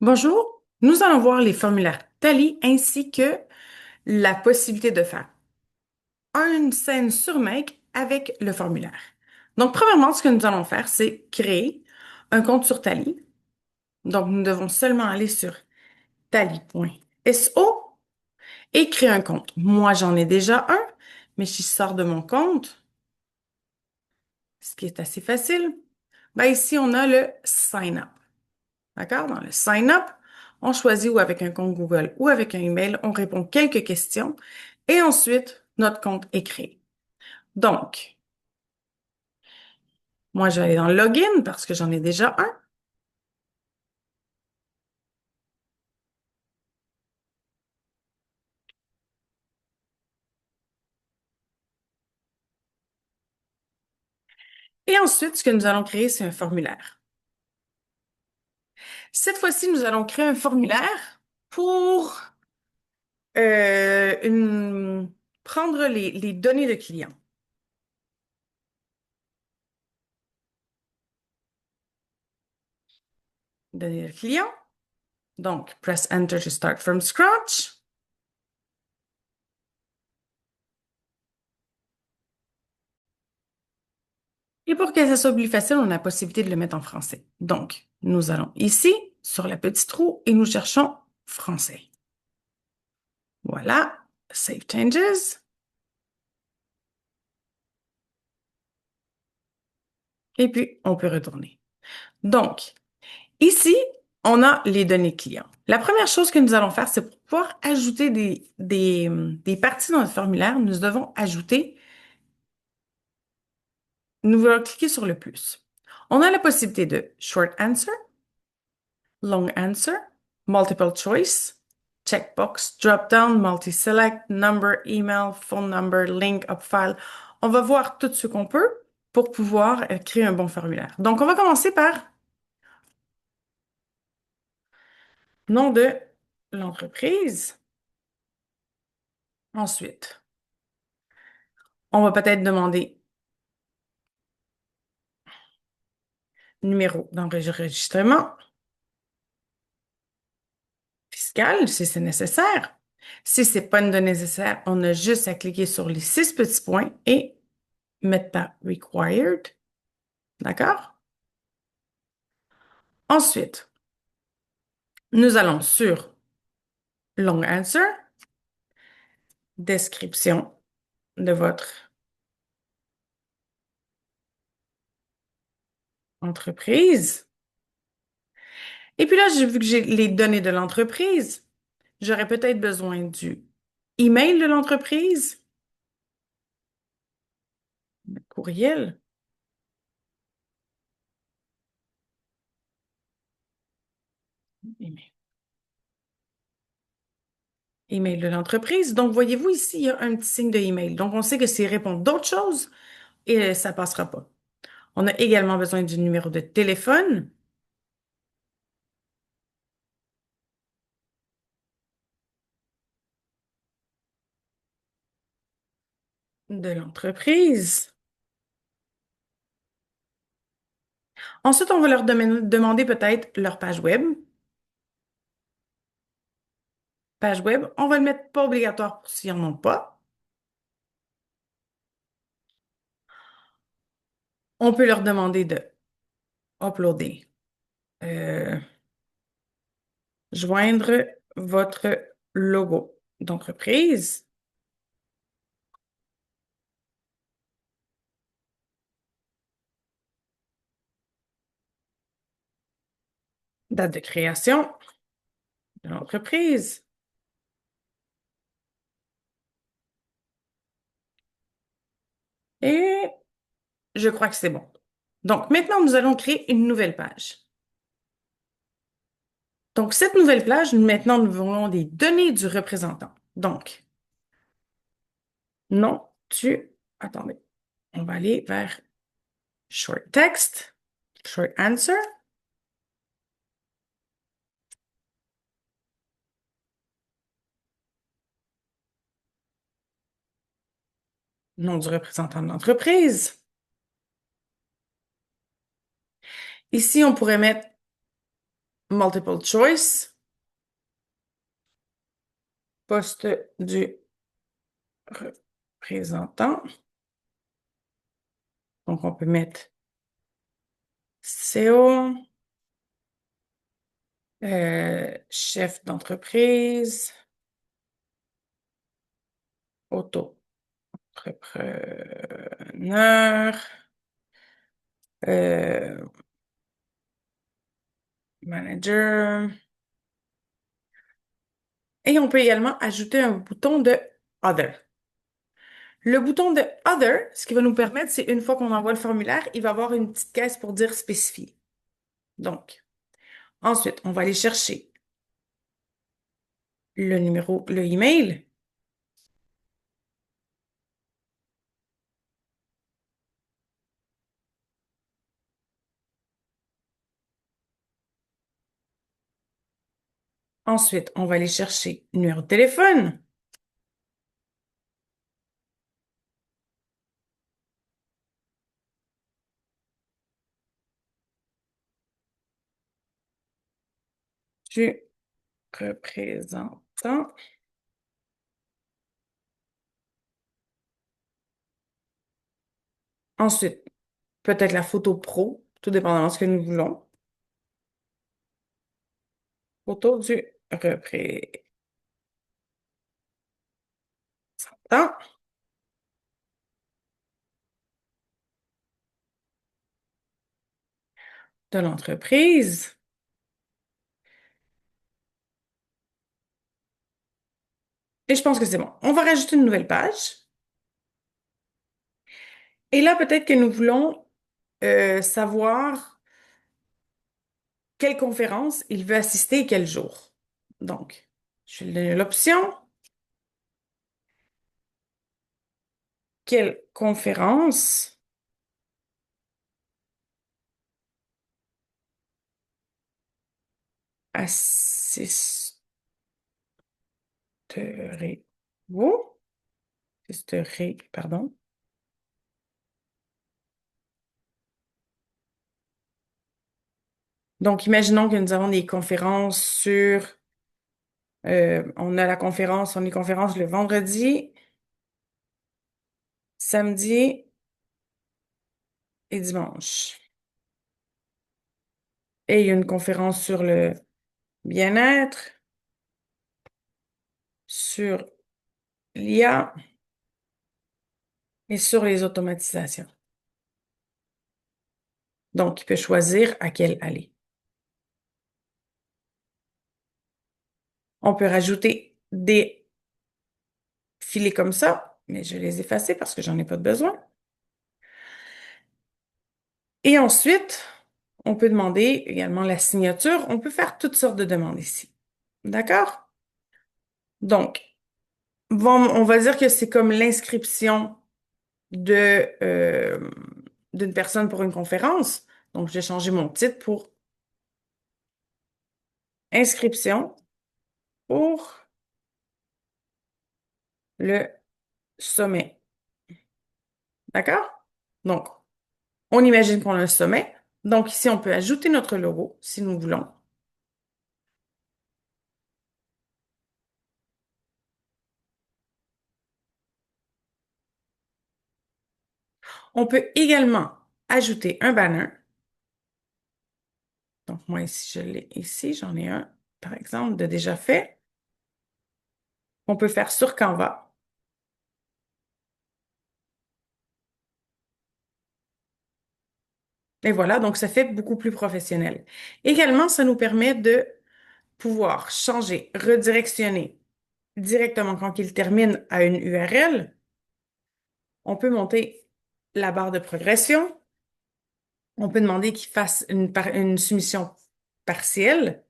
Bonjour, nous allons voir les formulaires Tally ainsi que la possibilité de faire une scène sur Make avec le formulaire. Donc, premièrement, ce que nous allons faire, c'est créer un compte sur Tally. Donc, nous devons seulement aller sur tally.so et créer un compte. Moi, j'en ai déjà un, mais si je sors de mon compte, ce qui est assez facile, ben ici, on a le Sign Up. D'accord? Dans le Sign Up, on choisit ou avec un compte Google ou avec un email, on répond quelques questions et ensuite, notre compte est créé. Donc, moi, je vais aller dans le Login parce que j'en ai déjà un. Et ensuite, ce que nous allons créer, c'est un formulaire. Cette fois-ci, nous allons créer un formulaire pour prendre les données de clients. Données de clients. Donc, press Enter to start from scratch. Et pour que ça soit plus facile, on a la possibilité de le mettre en français. Donc, nous allons ici, sur la petite roue, et nous cherchons français. Voilà, Save Changes. Et puis, on peut retourner. Donc, ici, on a les données clients. La première chose que nous allons faire, c'est pour pouvoir ajouter des parties dans le formulaire, nous devons ajouter, nous allons cliquer sur le plus. On a la possibilité de Short Answer, Long Answer, Multiple Choice, Checkbox, Dropdown, Multi-Select, Number, Email, Phone Number, Link, Upfile. On va voir tout ce qu'on peut pour pouvoir créer un bon formulaire. Donc, on va commencer par nom de l'entreprise. Ensuite, on va peut-être demander numéro d'enregistrement fiscal si c'est nécessaire. Si c'est pas nécessaire, on a juste à cliquer sur les 6 petits points et mettre par required. D'accord? Ensuite, nous allons sur long answer, description de votre entreprise. Et puis là, j'ai vu que j'ai les données de l'entreprise. J'aurais peut-être besoin du email de l'entreprise, le courriel, email, email de l'entreprise. Donc, voyez-vous ici, il y a un petit signe de email. Donc, on sait que s'il répond d'autres choses, et ça passera pas. On a également besoin du numéro de téléphone de l'entreprise. Ensuite, on va leur demander peut-être leur page web. Page web, on va le mettre pas obligatoire pour s'ils n'en ont pas. On peut leur demander de uploader, euh, joindre votre logo d'entreprise, date de création de l'entreprise. Et je crois que c'est bon. Donc, maintenant, nous allons créer une nouvelle page. Donc, cette nouvelle page, maintenant, nous voulons des données du représentant. Donc, non, attendez, on va aller vers short text, short answer, nom du représentant de l'entreprise. Ici, on pourrait mettre multiple choice, poste du représentant. Donc, on peut mettre CEO, chef d'entreprise, auto-entrepreneur, euh, manager. Et on peut également ajouter un bouton de Other. Le bouton de Other, ce qui va nous permettre, c'est une fois qu'on envoie le formulaire, il va avoir une petite caisse pour dire spécifier. Donc, ensuite, on va aller chercher le numéro, le email. Ensuite, on va aller chercher le numéro de téléphone. Du représentant. Ensuite, peut-être la photo pro, tout dépendamment de ce que nous voulons. Photo du représentant de l'entreprise. Et je pense que c'est bon. On va rajouter une nouvelle page. Et là, peut-être que nous voulons savoir quelle conférence il veut assister et quel jour. Donc, je vais lui donner l'option. Quelle conférence assisterez-vous? Assisterez, pardon. Donc, imaginons que nous avons des conférences sur, on a la conférence, on a les conférences le vendredi, samedi et dimanche. Et il y a une conférence sur le bien-être, sur l'IA et sur les automatisations. Donc, il peut choisir à quelle aller. On peut rajouter des filets comme ça, mais je vais les effacer parce que j'en ai pas de besoin. Et ensuite, on peut demander également la signature. On peut faire toutes sortes de demandes ici. D'accord? Donc, on va dire que c'est comme l'inscription de, d'une personne pour une conférence. Donc, j'ai changé mon titre pour inscription pour le sommet. D'accord? Donc, on imagine qu'on a un sommet. Donc, ici, on peut ajouter notre logo si nous voulons. On peut également ajouter un banner. Donc, moi, ici, je l'ai ici. J'en ai un, par exemple, de déjà fait. On peut faire sur Canva. Et voilà, donc ça fait beaucoup plus professionnel. Également, ça nous permet de pouvoir changer, redirectionner directement quand il termine à une URL. On peut monter la barre de progression. On peut demander qu'il fasse une soumission partielle.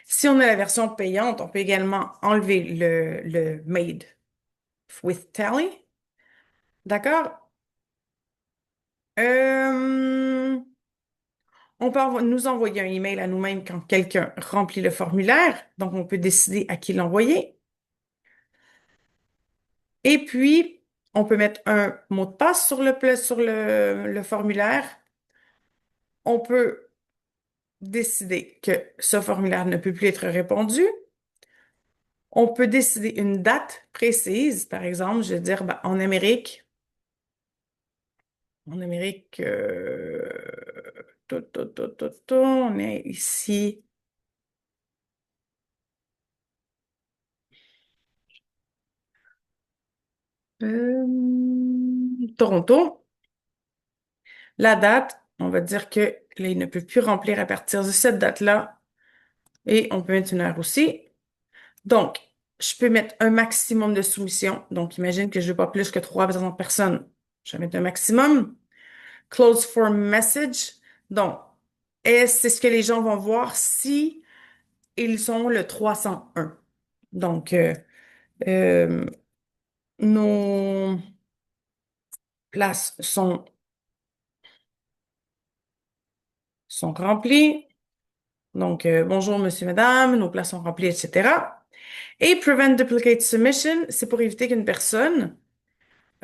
Si on a la version payante, on peut également enlever le Made with Tally. D'accord? Euh, on peut nous envoyer un email à nous-mêmes quand quelqu'un remplit le formulaire. Donc, on peut décider à qui l'envoyer. Et puis, on peut mettre un mot de passe sur le formulaire. On peut décider que ce formulaire ne peut plus être répondu. On peut décider une date précise. Par exemple, je vais dire, ben, on est ici, Toronto. La date, on va dire que là, il ne peut plus remplir à partir de cette date-là. Et on peut mettre une heure aussi. Donc, je peux mettre un maximum de soumissions. Donc, imagine que je veux pas plus que 300 personnes. Je vais mettre un maximum. Close for message. Donc, c'est ce que les gens vont voir si ils sont le 301. Donc, euh, nos places sont remplies. Donc, bonjour, monsieur, madame, nos places sont remplies, etc. Et prevent duplicate submission, c'est pour éviter qu'une personne,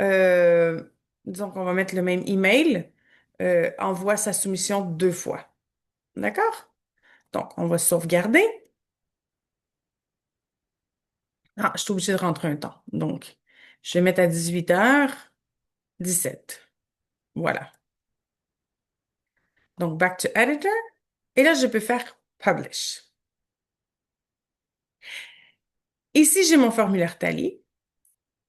euh, disons qu'on va mettre le même email, envoie sa soumission deux fois. D'accord? Donc, on va sauvegarder. Ah, je suis obligée de rentrer un temps. Donc, je vais mettre à 18h17. Voilà. Donc, back to editor. Et là, je peux faire publish. Ici, j'ai mon formulaire Tally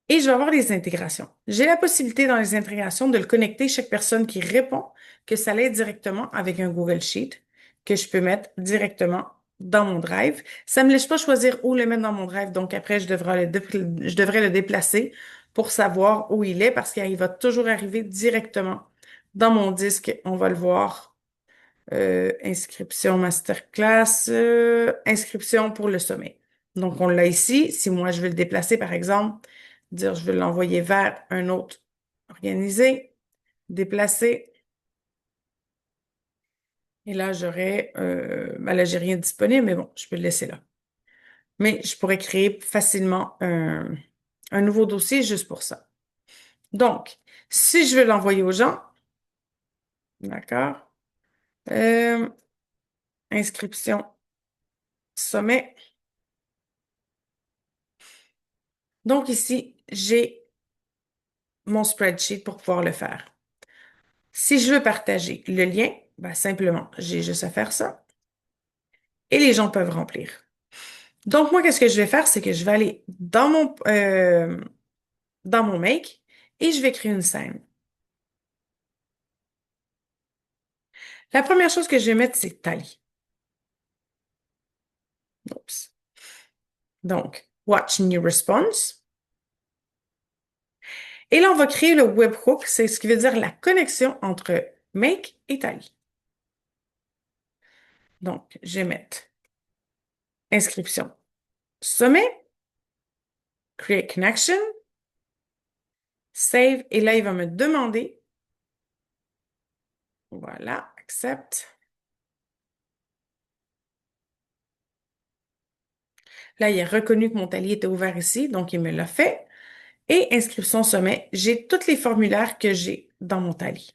et je vais avoir les intégrations. J'ai la possibilité dans les intégrations de le connecter chaque personne qui répond, que ça l'aide directement avec un Google Sheet que je peux mettre directement dans mon Drive. Ça me laisse pas choisir où le mettre dans mon Drive, donc après, je devrais le déplacer pour savoir où il est parce qu'il va toujours arriver directement dans mon disque. On va le voir. Inscription masterclass, inscription pour le sommet. Donc, on l'a ici. Si moi, je veux le déplacer, par exemple, dire je veux l'envoyer vers un autre organisé, déplacer. Et là, ben là, j'ai rien disponible, mais bon, je peux le laisser là. Mais je pourrais créer facilement un nouveau dossier juste pour ça. Donc, si je veux l'envoyer aux gens, d'accord, euh, inscription sommet. Donc ici, j'ai mon spreadsheet pour pouvoir le faire. Si je veux partager le lien, ben simplement, j'ai juste à faire ça et les gens peuvent remplir. Donc, moi, qu'est-ce que je vais faire, c'est que je vais aller dans mon Make et je vais créer une scène. La première chose que je vais mettre, c'est Tally. Oups. Donc, Watch New Response. Et là, on va créer le webhook, c'est ce qui veut dire la connexion entre Make et Tally. Donc, je vais mettre inscription sommet, create connection, save, et là, il va me demander, voilà, accept. Là, il a reconnu que mon talier était ouvert ici, donc il me l'a fait. Et inscription sommet, j'ai tous les formulaires que j'ai dans mon talier.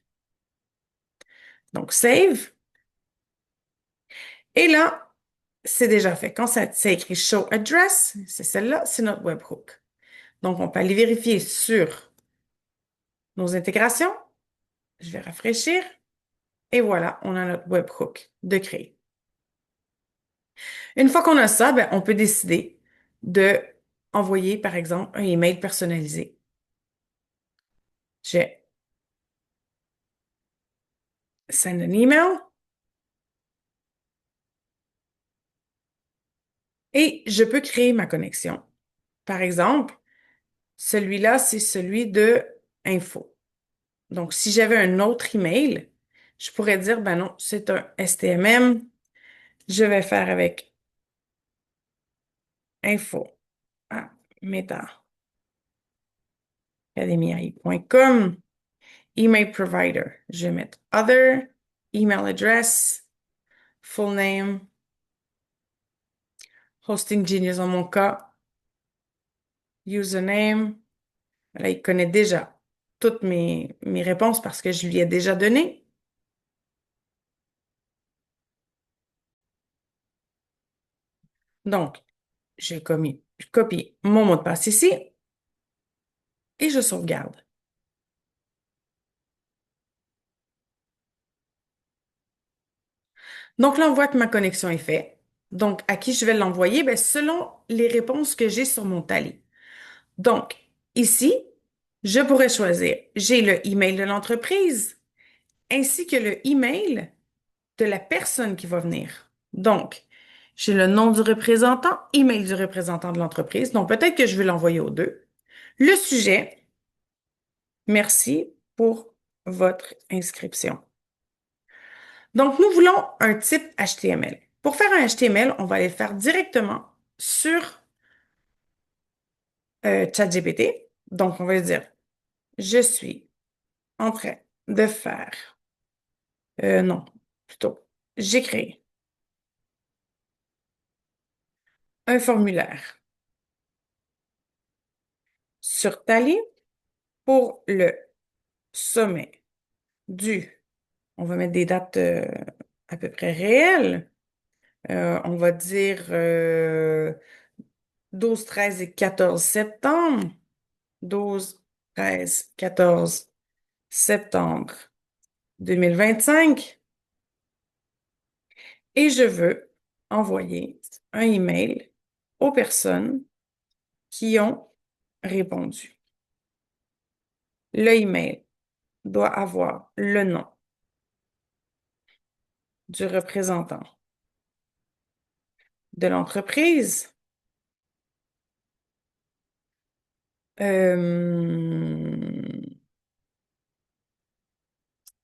Donc, save. Et là, c'est déjà fait. Quand c'est écrit Show Address, c'est celle-là, c'est notre webhook. Donc, on peut aller vérifier sur nos intégrations. Je vais rafraîchir. Et voilà, on a notre webhook de créer. Une fois qu'on a ça, ben, on peut décider de envoyer, par exemple, un email personnalisé. J'ai send an email et je peux créer ma connexion. Par exemple, celui-là, c'est celui de info. Donc, si j'avais un autre email, je pourrais dire, ben non, c'est un STMM. Je vais faire avec info à metaacademiae.com. Email provider. Je vais mettre other, email address, full name, hosting genius dans mon cas, username. Là, il connaît déjà toutes mes réponses parce que je lui ai déjà donné. Donc, je copie mon mot de passe ici et je sauvegarde. Donc là, on voit que ma connexion est faite. Donc, à qui je vais l'envoyer? Ben, selon les réponses que j'ai sur mon tally. Donc, ici, je pourrais choisir. J'ai le email de l'entreprise ainsi que le email de la personne qui va venir. Donc, j'ai le nom du représentant, email du représentant de l'entreprise. Donc, peut-être que je vais l'envoyer aux deux. Le sujet, merci pour votre inscription. Donc, nous voulons un type HTML. Pour faire un HTML, on va aller le faire directement sur ChatGPT. Donc, on va dire, je suis en train de faire, non, plutôt, j'écris un formulaire sur Tally pour le sommet du, on va mettre des dates à peu près réelles. On va dire 12, 13 et 14 septembre. 12, 13, 14 septembre 2025. Et je veux envoyer un email aux personnes qui ont répondu. Le email doit avoir le nom du représentant de l'entreprise, euh,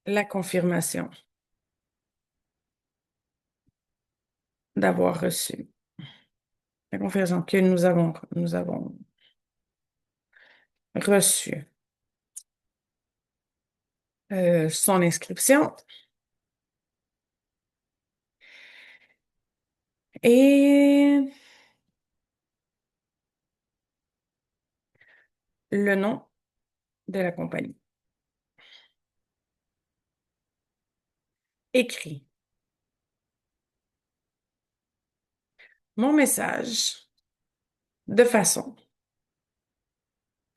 la confirmation d'avoir reçu, la confirmation que nous avons reçu son inscription et le nom de la compagnie. Écrit mon message de façon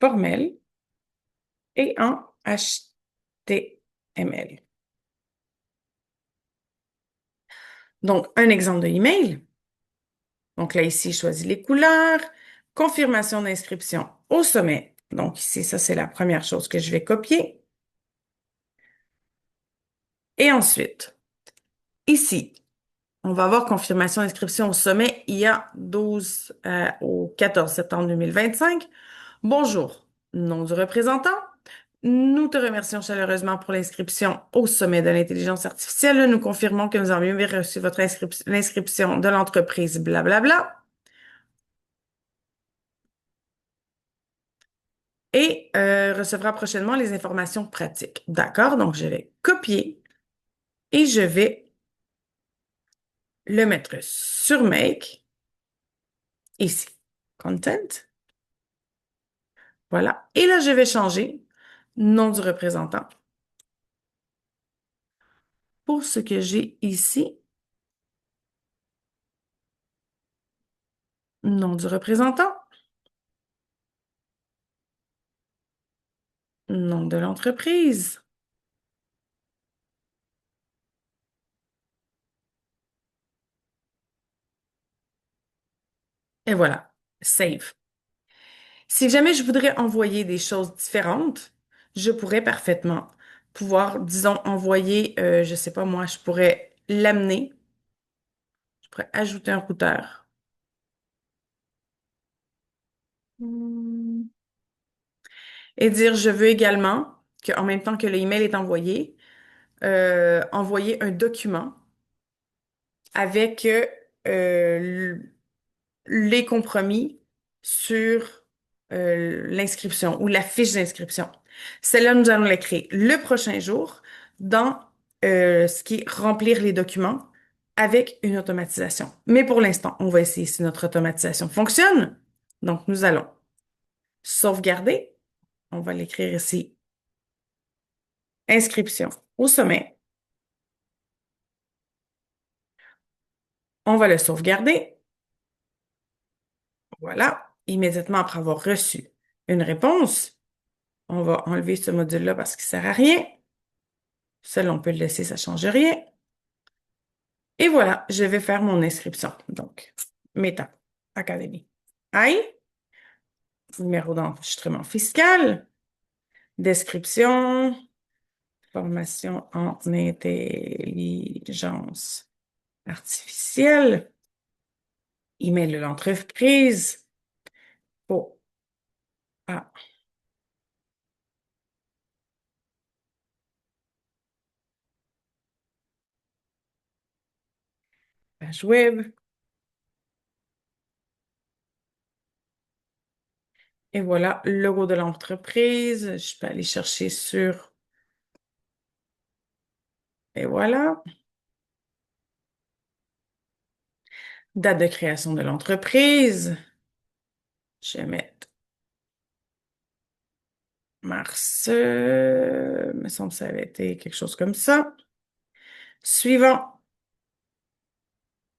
formelle et en HTML. Donc, un exemple de email. Donc là, ici, je choisis les couleurs, confirmation d'inscription au sommet. Donc ici, ça, c'est la première chose que je vais copier. Et ensuite, ici, on va avoir confirmation d'inscription au sommet il y a 12 au 14 septembre 2025. Bonjour, nom du représentant. Nous te remercions chaleureusement pour l'inscription au sommet de l'intelligence artificielle. Nous confirmons que nous avons bien reçu votre l'inscription de l'entreprise, blablabla. Et recevra prochainement les informations pratiques. D'accord? Donc, je vais copier et je vais le mettre sur Make, ici. Content. Voilà. Et là, je vais changer nom du représentant. Pour ce que j'ai ici, nom du représentant, nom de l'entreprise. Et voilà. Save. Si jamais je voudrais envoyer des choses différentes, je pourrais parfaitement pouvoir, disons, envoyer, je sais pas moi, je pourrais l'amener, je pourrais ajouter un routeur. Hmm. Et dire, je veux également qu'en même temps que l'email est envoyé, envoyer un document avec les compromis sur l'inscription ou la fiche d'inscription. Celle-là, nous allons la créer le prochain jour dans ce qui est remplir les documents avec une automatisation. Mais pour l'instant, on va essayer si notre automatisation fonctionne. Donc, nous allons sauvegarder. On va l'écrire ici. Inscription au sommet. On va le sauvegarder. Voilà. Immédiatement après avoir reçu une réponse, on va enlever ce module-là parce qu'il ne sert à rien. Celui-là, on peut le laisser, ça ne change rien. Et voilà, je vais faire mon inscription. Donc, Meta Academy. I, numéro d'enregistrement fiscal, description, formation en intelligence artificielle, email de l'entreprise, oh, ah, page web. Et voilà, le logo de l'entreprise. Je peux aller chercher sur, et voilà, date de création de l'entreprise. Je vais mettre mars, il me semble que ça avait été quelque chose comme ça. Suivant.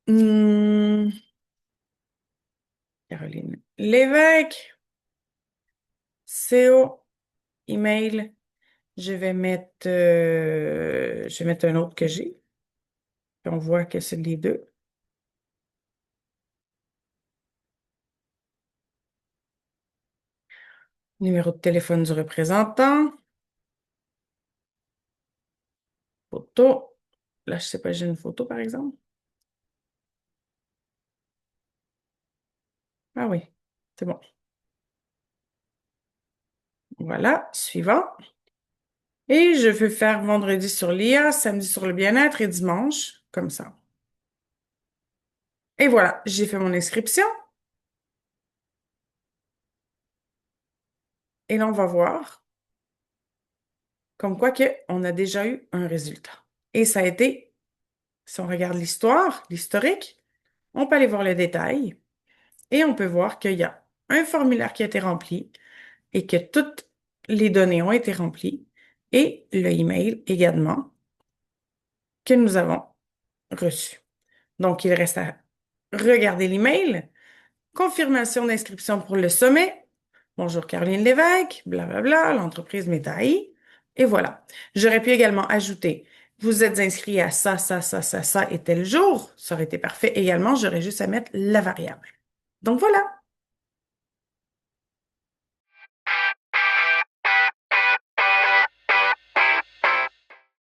Hmm, Caroline Lévesque, CO, email. Je vais mettre un autre que j'ai. Puis on voit que c'est les deux. Numéro de téléphone du représentant. Photo. Là, je sais pas, j'ai une photo, par exemple. Ah oui, c'est bon. Voilà, suivant. Et je veux faire vendredi sur l'IA, samedi sur le bien-être et dimanche, comme ça. Et voilà, j'ai fait mon inscription. Et là, on va voir comme quoi que on a déjà eu un résultat. Et ça a été, si on regarde l'histoire, l'historique, on peut aller voir le détail et on peut voir qu'il y a un formulaire qui a été rempli et que toutes les données ont été remplies et le email également que nous avons reçu. Donc, il reste à regarder l'email. Confirmation d'inscription pour le sommet. Bonjour Caroline Lévesque, blablabla, l'entreprise Métaï. Et voilà. J'aurais pu également ajouter, vous êtes inscrit à ça, ça, ça, ça, ça et tel jour. Ça aurait été parfait également. J'aurais juste à mettre la variable. Donc voilà.